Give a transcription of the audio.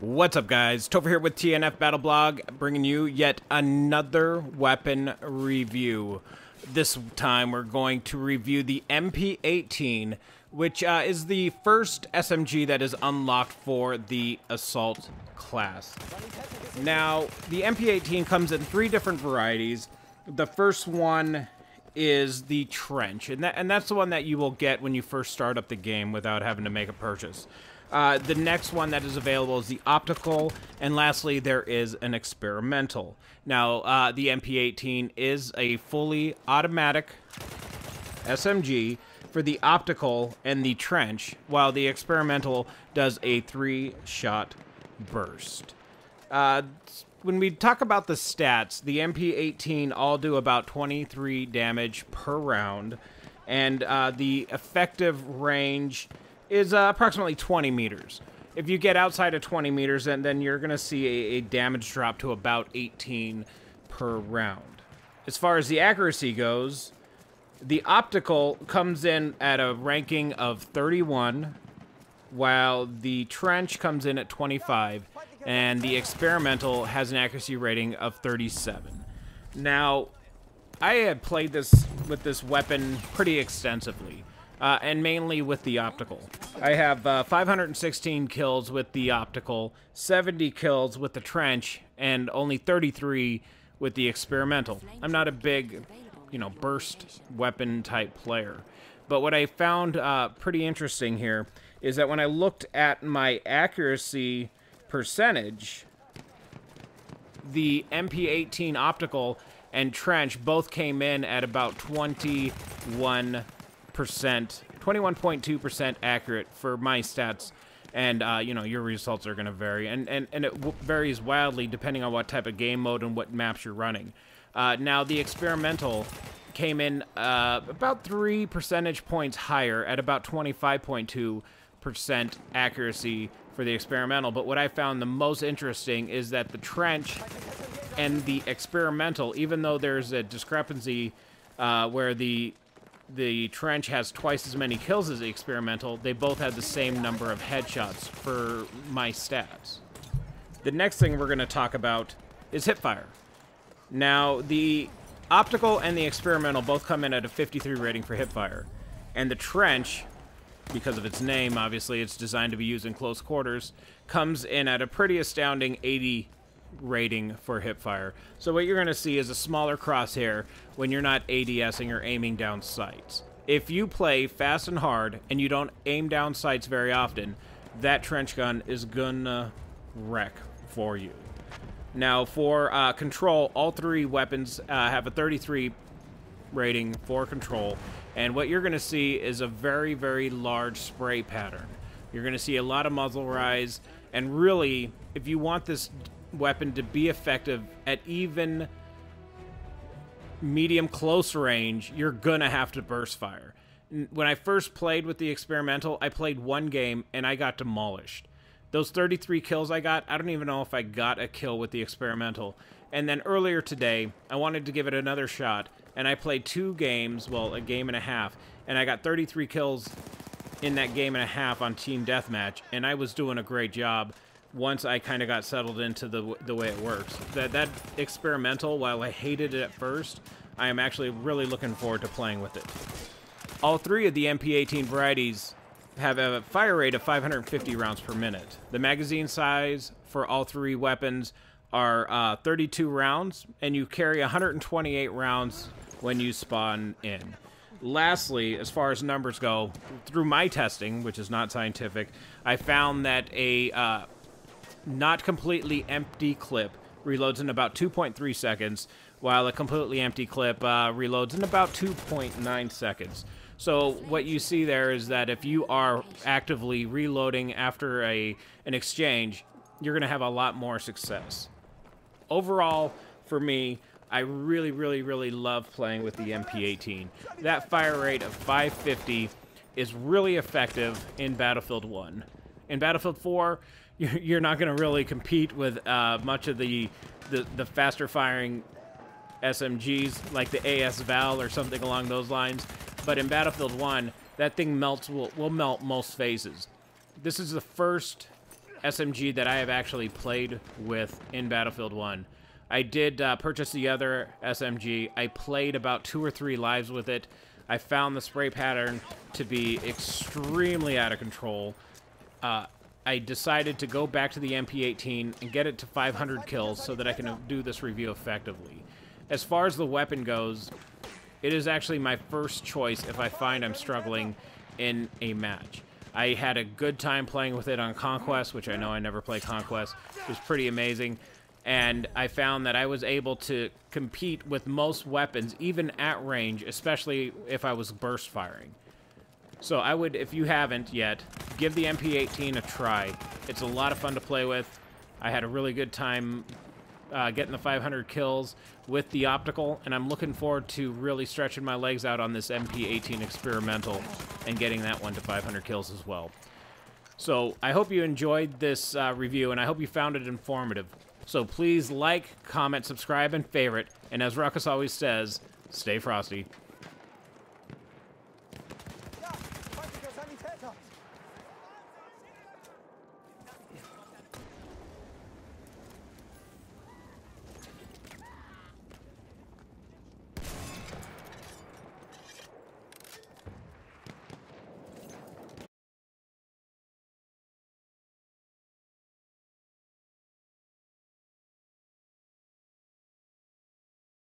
What's up, guys? Topher here with TNF Battle Blog, bringing you yet another weapon review. This time we're going to review the MP18, which is the first SMG that is unlocked for the Assault class. Now, the MP18 comes in 3 different varieties. The first one is the Trench, and that's the one that you will get when you first start up the game without having to make a purchase. The next one that is available is the Optical, and lastly, there is an Experimental. Now, the MP18 is a fully automatic SMG for the Optical and the Trench, while the Experimental does a 3-shot burst. When we talk about the stats, the MP18 all do about 23 damage per round, and the effective range is approximately 20 meters. If you get outside of 20 meters, then you're going to see a damage drop to about 18 per round. As far as the accuracy goes, the Optical comes in at a ranking of 31, while the Trench comes in at 25, and the Experimental has an accuracy rating of 37. Now, I had played with this weapon pretty extensively. And mainly with the Optical. I have 516 kills with the Optical, 70 kills with the Trench, and only 33 with the Experimental. I'm not a big, burst weapon type player. But what I found pretty interesting here is that when I looked at my accuracy percentage, the MP18 Optical and Trench both came in at about 21.2% accurate for my stats, and your results are going to vary, and it varies wildly depending on what type of game mode and what maps you're running. Now, the Experimental came in about 3 percentage points higher at about 25.2% accuracy for the Experimental, but what I found the most interesting is that the Trench and the Experimental, even though there's a discrepancy where the Trench has twice as many kills as the Experimental, they both had the same number of headshots for my stats. The next thing we're going to talk about is hipfire. Now, the Optical and the Experimental both come in at a 53 rating for hipfire, and the Trench, because of its name, obviously it's designed to be used in close quarters, comes in at a pretty astounding 80 rating for hipfire. So what you're going to see is a smaller crosshair when you're not ADSing or aiming down sights. If you play fast and hard and you don't aim down sights very often, that Trench gun is gonna wreck for you. Now, for control, all 3 weapons have a 33 rating for control, and what you're going to see is a very, very large spray pattern. You're going to see a lot of muzzle rise, and really, if you want this weapon to be effective at even medium close range, you're gonna have to burst fire. When I first played with the Experimental, I played 1 game and I got demolished. Those 33 kills I got, I don't even know if I got a kill with the Experimental. And then earlier today, I wanted to give it another shot, and I played 2 games, well, a game and a half, and I got 33 kills in that game and a half on Team Deathmatch, and I was doing a great job once I kind of got settled into the way it works. That Experimental, while I hated it at first, I am actually really looking forward to playing with it. All 3 of the MP18 varieties have a fire rate of 550 rounds per minute. The magazine size for all 3 weapons are 32 rounds, and you carry 128 rounds when you spawn in. Lastly, as far as numbers go, through my testing, which is not scientific, I found that a not completely empty clip reloads in about 2.3 seconds, while a completely empty clip reloads in about 2.9 seconds. So what you see there is that if you are actively reloading after an exchange, you're going to have a lot more success. Overall, for me, I really, really, really love playing with the MP18. That fire rate of 550 is really effective in Battlefield 1. In Battlefield 4, you're not going to really compete with much of the faster firing SMGs like the AS Val or something along those lines. But in Battlefield 1, that thing will melt most faces. This is the first SMG that I have actually played with in Battlefield 1. I did purchase the other SMG. I played about 2 or 3 lives with it. I found the spray pattern to be extremely out of control. I decided to go back to the MP18 and get it to 500 kills so that I can do this review effectively. As far as the weapon goes, it is actually my first choice if I find I'm struggling in a match. I had a good time playing with it on Conquest, which I know I never play Conquest. It was pretty amazing. And I found that I was able to compete with most weapons, even at range, especially if I was burst firing. So I would, if you haven't yet, give the MP18 a try. It's a lot of fun to play with. I had a really good time getting the 500 kills with the Optical, and I'm looking forward to really stretching my legs out on this MP18 experimental and getting that one to 500 kills as well. So I hope you enjoyed this review, and I hope you found it informative. So please like, comment, subscribe, and favorite, and as Ruckus always says, stay frosty.